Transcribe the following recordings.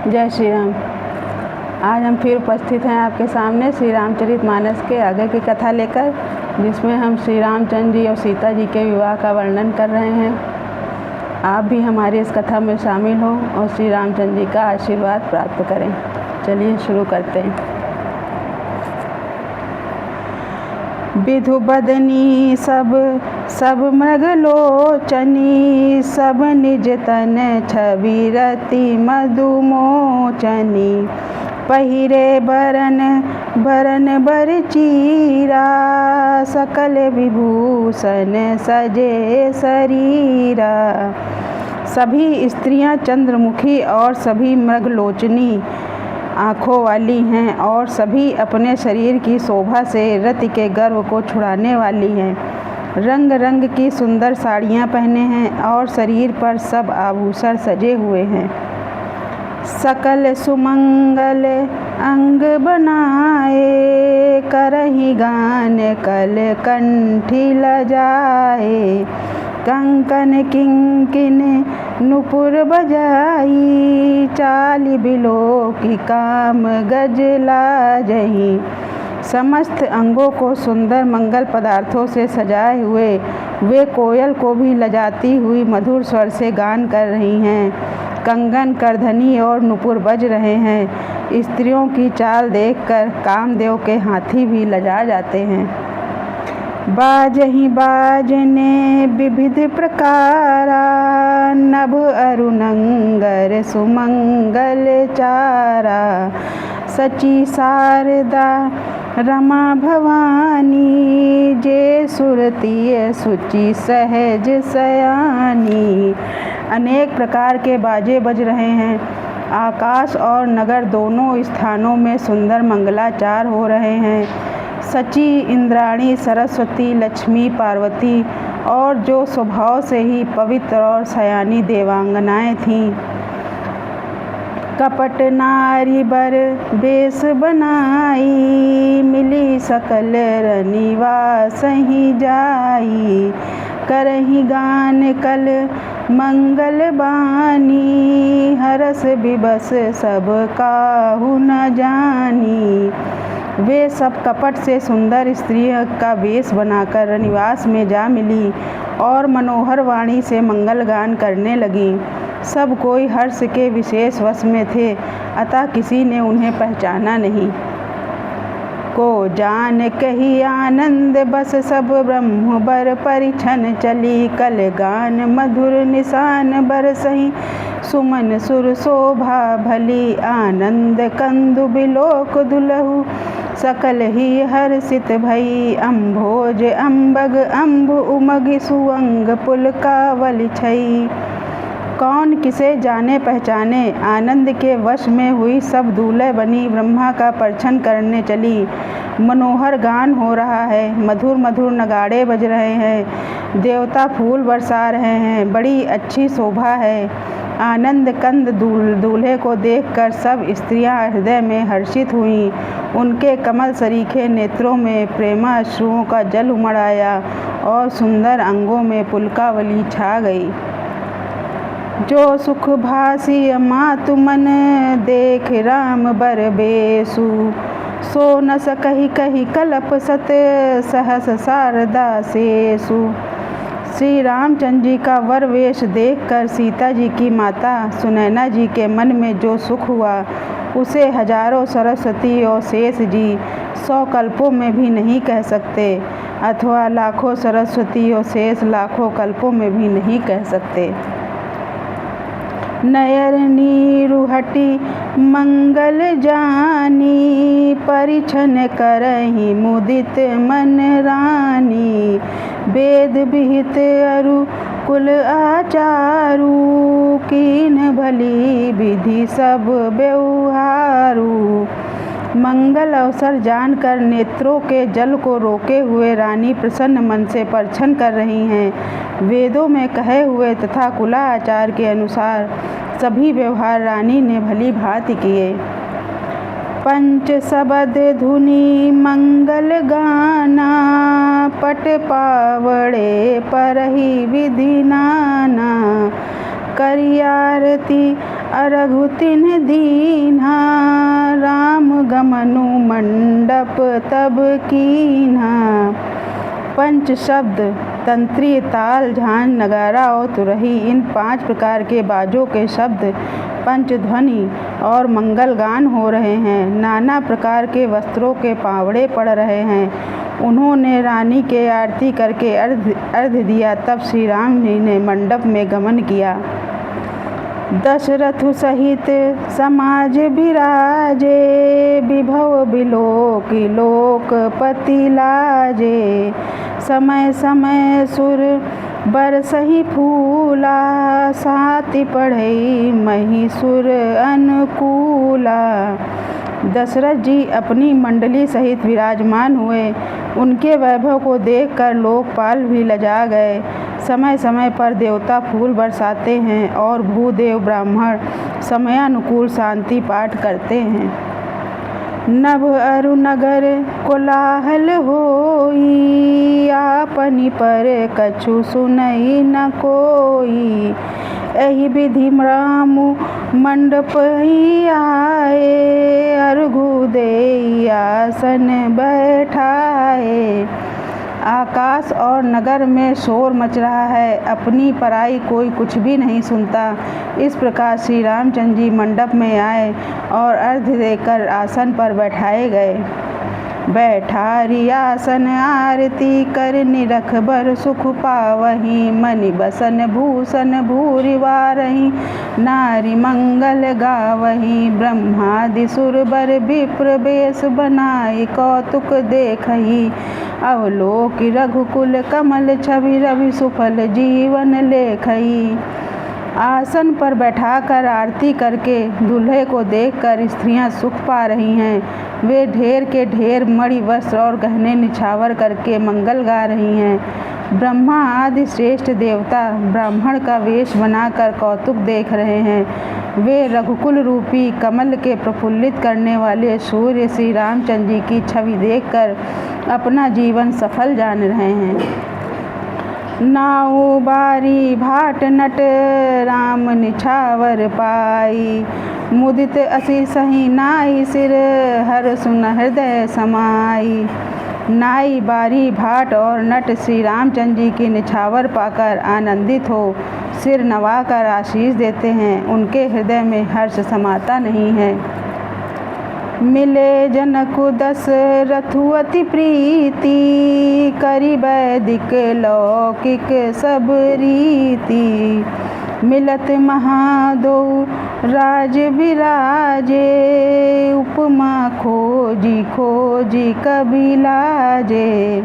जय श्री राम। आज हम फिर उपस्थित हैं आपके सामने श्री रामचरितमानस के आगे की कथा लेकर, जिसमें हम श्री रामचंद्र जी और सीता जी के विवाह का वर्णन कर रहे हैं। आप भी हमारी इस कथा में शामिल हों और श्री रामचंद्र जी का आशीर्वाद प्राप्त करें। चलिए शुरू करते हैं। विधु बदनी सब मृग लोचनी, सब निज तन छवि रति मधुमोचनी। पहिरे बरन बर चीरा, सकल विभूषण सजे शरीरा। सभी स्त्रियां चंद्रमुखी और सभी मृगलोचनी आँखों वाली हैं और सभी अपने शरीर की शोभा से रति के गर्व को छुड़ाने वाली हैं। रंग रंग की सुंदर साड़ियाँ पहने हैं और शरीर पर सब आभूषण सजे हुए हैं। सकल सुमंगल अंग बनाए, करही गान कल कंठी लजाए। कंकन किंकिन नुपुर बजाई, चाली बिलो की काम गजला जही। समस्त अंगों को सुंदर मंगल पदार्थों से सजाए हुए वे कोयल को भी लजाती हुई मधुर स्वर से गान कर रही हैं। कंगन, करधनी और नुपुर बज रहे हैं। स्त्रियों की चाल देखकर कामदेव के हाथी भी लजा जाते हैं। बाजहि बाजने विविध प्रकारा, नभ अरुणंगर सुमंगल चारा। सची शारदा रमा भवानी, जे सुरतीय सुचि सहज सयानी। अनेक प्रकार के बाजे बज रहे हैं। आकाश और नगर दोनों स्थानों में सुंदर मंगलाचार हो रहे हैं। सची इंद्राणी, सरस्वती, लक्ष्मी, पार्वती और जो स्वभाव से ही पवित्र और सयानी देवांगनाएं थीं, कपट नारी बर बेश बनाई। मिली सकल रनिवास ही जाई, करही गान कल मंगल बानी। हरस विबस सब काहू न जानी। वे सब कपट से सुंदर स्त्रियों का वेश बनाकर रनिवास में जा मिली और मनोहर वाणी से मंगल गान करने लगी। सब कोई हर्ष के विशेष वश में थे, अतः किसी ने उन्हें पहचाना नहीं। को जान कही आनंद बस सब ब्रह्म बर परिछन चली। कल गान मधुर निशान बरसही, सुमन सुर शोभा भली। आनंद कंदु बिलोक दुलहु, सकल ही हर्षित भई। अम्भोज अम्बग अम्ब उमग सुअंग पुलकावल छई। कौन किसे जाने पहचाने, आनंद के वश में हुई सब दूल्हे बनी ब्रह्मा का परछन करने चली। मनोहर गान हो रहा है, मधुर मधुर नगाड़े बज रहे हैं, देवता फूल बरसा रहे हैं, बड़ी अच्छी शोभा है। आनंद कंद दूल्हे को देखकर सब स्त्रियां हृदय में हर्षित हुईं। उनके कमल सरीखे नेत्रों में प्रेमाश्रुओं का जल उमड़ आया और सुंदर अंगों में पुलकावली छा गई। जो सुख भासी मातु मन, देख राम बर बेसु। सो न सकहि कही कलप सत, सहस शारदा सेसु। श्री रामचंद्र जी का वर वेश देखकर सीता जी की माता सुनैना जी के मन में जो सुख हुआ, उसे हजारों सरस्वती और शेष जी 100 कल्पों में भी नहीं कह सकते, अथवा लाखों सरस्वती और शेष लाखों कल्पों में भी नहीं कह सकते। नयर नीरु हटी मंगल जानी, परिछन करही मुदित मन रानी। वेद विहित अरु कुल आचारू, कीन भली विधि सब व्यवहारू। मंगल अवसर जानकर नेत्रों के जल को रोके हुए रानी प्रसन्न मन से परछन कर रही हैं। वेदों में कहे हुए तथा कुलाचार के अनुसार सभी व्यवहार रानी ने भली भांति किए। पंच सबद धुनि मंगल गाना, पट पावड़े परही विधि नाना। करी आरती अरघु तिन्ह दीन्हा राम गमनु मंडप तब कीन्हा। पंच शब्द तंत्री, ताल, झांझ, नगारा और तुरही, इन 5 प्रकार के बाजों के शब्द पंचध्वनि और मंगल गान हो रहे हैं। नाना प्रकार के वस्त्रों के पावड़े पड़ रहे हैं। उन्होंने रानी के आरती करके अर्घ दिया। तब श्री राम जी ने मंडप में गमन किया। दशरथ सहित समाज बिराजे, विभव बिलोकी लोकपति लाजे। समय समय सुर बरसहि फूला, साति पढ़ई महिषुर अनुकूला। दशरथ जी अपनी मंडली सहित विराजमान हुए। उनके वैभव को देखकर लोकपाल भी लजा गए। समय समय पर देवता फूल बरसाते हैं और भूदेव ब्राह्मण समयानुकूल शांति पाठ करते हैं। नभ अरु नगर कोलाहल होई, आपनि पर कछु सुनई न कोई। एहि विधि राम मंडप ही आए, अर्घु देई आसन बैठाए। आकाश और नगर में शोर मच रहा है, अपनी पराई कोई कुछ भी नहीं सुनता। इस प्रकार श्री रामचंद्र जी मंडप में आए और अर्घ देकर आसन पर बैठाए गए। बैठारी आसन आरती कर, निरख बर सुख पावहीं। मनि बसन भूषण भूरि वारहीं, नारी मंगल गावहीं। ब्रह्मादि सुर बर विप्र बेश बनाई, कौतुक देखहीं। अवलोकि रघुकुल कमल छवि, रवि सुफल जीवन लेखहीं। आसन पर बैठाकर आरती करके दूल्हे को देखकर स्त्रियां सुख पा रही हैं। वे ढेर के ढेर मणि वस्त्र और गहने निछावर करके मंगल गा रही हैं। ब्रह्मा आदि श्रेष्ठ देवता ब्राह्मण का वेश बनाकर कौतुक देख रहे हैं। वे रघुकुल रूपी कमल के प्रफुल्लित करने वाले सूर्य श्री रामचंद्र जी की छवि देखकर अपना जीवन सफल जान रहे हैं। नाउ बारी भाट नट राम निछावर पाई, मुदित असी सही नाई सिर, हर सुन हृदय समाई। नाई, बारी, भाट और नट श्री रामचंद्र जी की निछावर पाकर आनंदित हो सिर नवाकर आशीष देते हैं। उनके हृदय में हर्ष समाता नहीं है। मिले जनकु दशरथु अति प्रीति, करि वैदिक लौकिक सब रीति। मिलत महादो राज विराजे, उपमा खोजी खोजी कबि लाजे।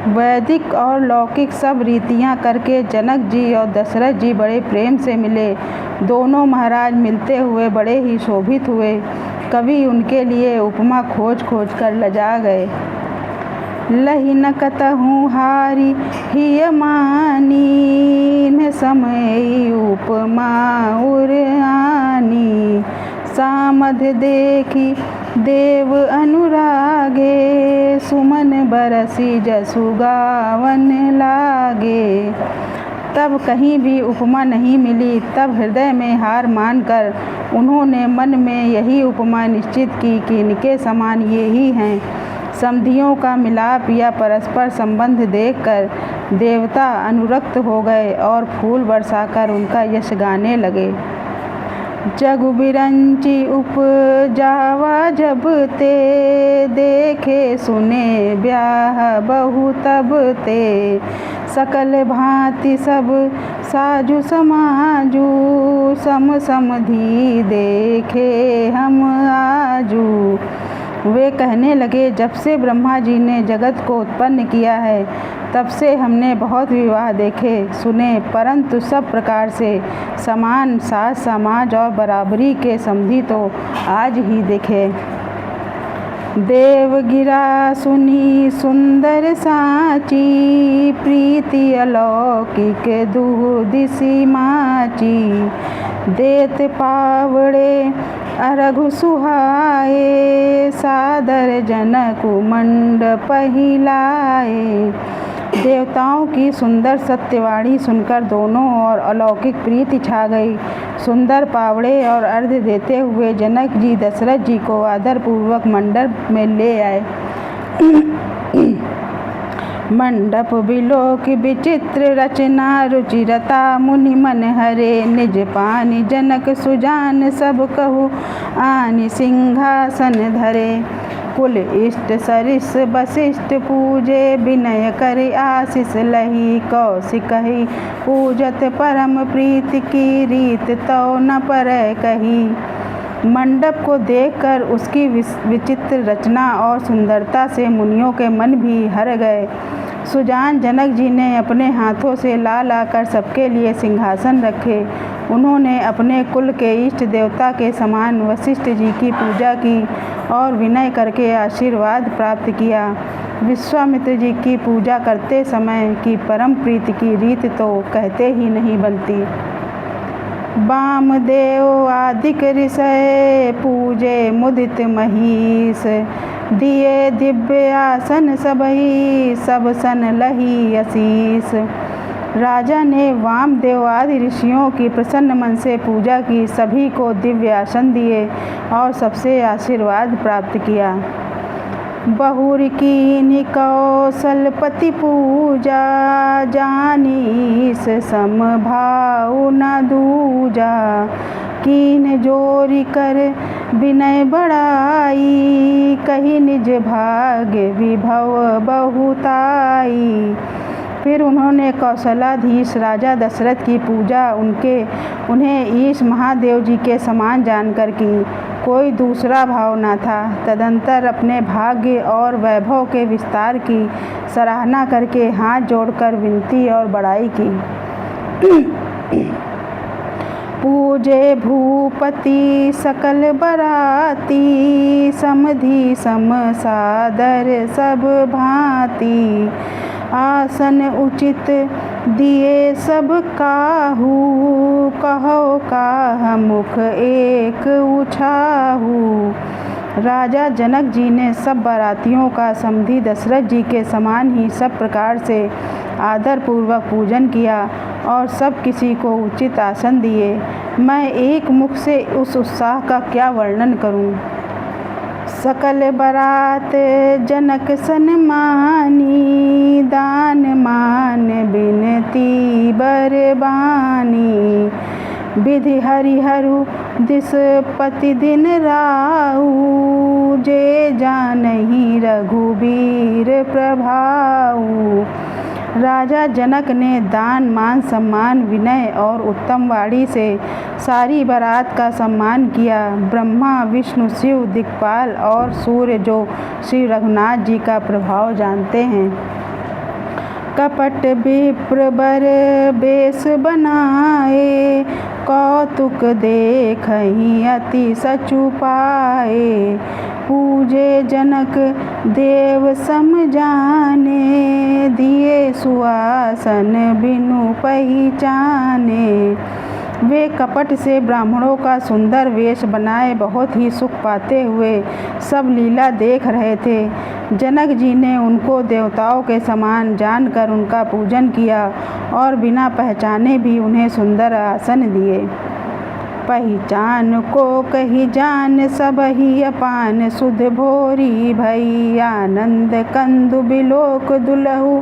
वैदिक और लौकिक सब रीतियां करके जनक जी और दशरथ जी बड़े प्रेम से मिले। दोनों महाराज मिलते हुए बड़े ही शोभित हुए। कवि उनके लिए उपमा खोज खोज कर लजा गए। लहि न कतहु हारी हिय मानी, न समय उपमा उर आनी। सामध देखी देव अनुरागे, सुमन बरसी जसु गावन लागे। तब कहीं भी उपमा नहीं मिली। तब हृदय में हार मानकर उन्होंने मन में यही उपमा निश्चित की कि इनके समान ये ही हैं। समधियों का मिलाप या परस्पर संबंध देखकर देवता अनुरक्त हो गए और फूल बरसाकर उनका यश गाने लगे। जगु बिरंची उपजावा जब ते, देखे सुने ब्याह बहु तब ते। सकल भांति सब साजु समाजू, सम समधि देखे हम आजू। वे कहने लगे, जब से ब्रह्मा जी ने जगत को उत्पन्न किया है तब से हमने बहुत विवाह देखे सुने, परंतु सब प्रकार से समान साज समाज और बराबरी के समधी तो आज ही देखे। देव गिरा सुनी सुंदर साची, प्रीति अलौकिक दुह दिशि माची। देत पावड़े अरघु सुहाए, सादर जनकु मंडप ही लाए। देवताओं की सुंदर सत्यवाणी सुनकर दोनों ओर अलौकिक प्रीति छा गई। सुंदर पावड़े और अर्घ्य देते हुए जनक जी दशरथ जी को आदरपूर्वक मंडप में ले आए। मंडप बिलोक विचित्र रचना, रुचिरता मुनि मन हरे। निज पानि जनक सुजान, सब कहु आनि सिंहासन धरे। कुल इष्ट सरिस वशिष्ठ पूजे, विनय कर आशीष लही। कौशिकहि पूजत परम प्रीति की, रीत तो न परय कही। मंडप को देखकर उसकी विचित्र रचना और सुंदरता से मुनियों के मन भी हर गए। सुजान जनक जी ने अपने हाथों से ला लाकर सबके लिए सिंहासन रखे। उन्होंने अपने कुल के इष्ट देवता के समान वशिष्ठ जी की पूजा की और विनय करके आशीर्वाद प्राप्त किया। विश्वामित्र जी की पूजा करते समय की परम प्रीति की रीत तो कहते ही नहीं बनती। वामदेव आदिक ऋषय, पूजे मुदित महीष। दिए दिव्य आसन सबही, सब सन लही आशीष। राजा ने वामदेव आदि ऋषियों की प्रसन्न मन से पूजा की, सभी को दिव्य आसन दिए और सबसे आशीर्वाद प्राप्त किया। बहुर कीनि कौशलपति पूजा, जानीस समभाव न दूजा। कीन जोरी कर विनय बढ़ाई, कही निज भाग्य विभव बहुताई। फिर उन्होंने कौशलाधीश राजा दशरथ की पूजा उन्हें ईश महादेव जी के समान जानकर की। कोई दूसरा भाव न था। तदंतर अपने भाग्य और वैभव के विस्तार की सराहना करके हाथ जोड़कर विनती और बड़ाई की। पूजे भूपति सकल बराती, समधि सम सादर सब भांति। आसन उचित दिए सब काहू, कहो काह मुख एक उछाहू। राजा जनक जी ने सब बारातियों का समधी दशरथ जी के समान ही सब प्रकार से आदरपूर्वक पूजन किया और सब किसी को उचित आसन दिए। मैं एक मुख से उस उत्साह का क्या वर्णन करूं। सकल बरात जनक सन्मानी, दान मान बिनती बरबानी। विधि हरिहरु दिस पति दिन राऊ, जे जानहि रघुबीर प्रभाऊ। राजा जनक ने दान मान सम्मान विनय और उत्तम वाणी से सारी बारात का सम्मान किया। ब्रह्मा विष्णु शिव दिक्पाल और सूर्य जो श्री रघुनाथ जी का प्रभाव जानते हैं। कपट विप्र बर बेश बनाए, कौतुक देखहि अति सचु पाए। पूजे जनक देव सम जाने, दिए सुआसन बिनु पहिचाने। वे कपट से ब्राह्मणों का सुंदर वेश बनाए बहुत ही सुख पाते हुए सब लीला देख रहे थे। जनक जी ने उनको देवताओं के समान जानकर उनका पूजन किया और बिना पहचाने भी उन्हें सुंदर आसन दिए। पहचान को कही जान सबहि, अपान सुध भोरी भई। आनंद कंदु बिलोक दुलहु,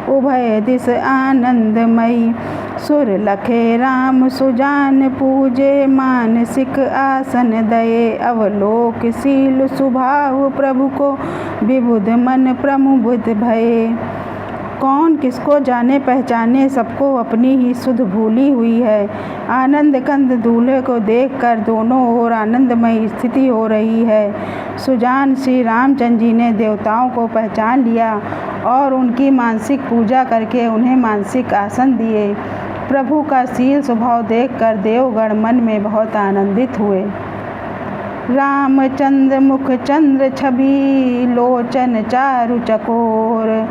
उभय दिस आनंदमयी। सुर लखे राम सुजान पूजे, मानसिक आसन दये। अवलोकशील सुभाव प्रभु को, विबुध मन प्रमुबुध भये। कौन किसको जाने पहचाने, सबको अपनी ही सुध भूली हुई है। आनंद कंद दूल्हे को देखकर दोनों ओर आनंदमयी स्थिति हो रही है। सुजान श्री रामचंद्र जी ने देवताओं को पहचान लिया और उनकी मानसिक पूजा करके उन्हें मानसिक आसन दिए। प्रभु का शील स्वभाव देखकर देवगण मन में बहुत आनंदित हुए। रामचंद्र मुख चंद्र छवि, लोचन चारु चकोर।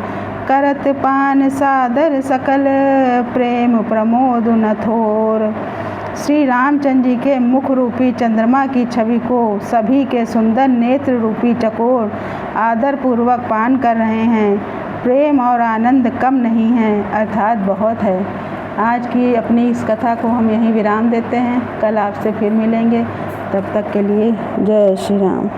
करत पान सादर सकल, प्रेम प्रमोद न थोर। श्री रामचंद्र जी के मुख रूपी चंद्रमा की छवि को सभी के सुंदर नेत्र रूपी चकोर आदर पूर्वक पान कर रहे हैं। प्रेम और आनंद कम नहीं है, अर्थात बहुत है। आज की अपनी इस कथा को हम यहीं विराम देते हैं। कल आपसे फिर मिलेंगे। तब तक के लिए जय श्री राम।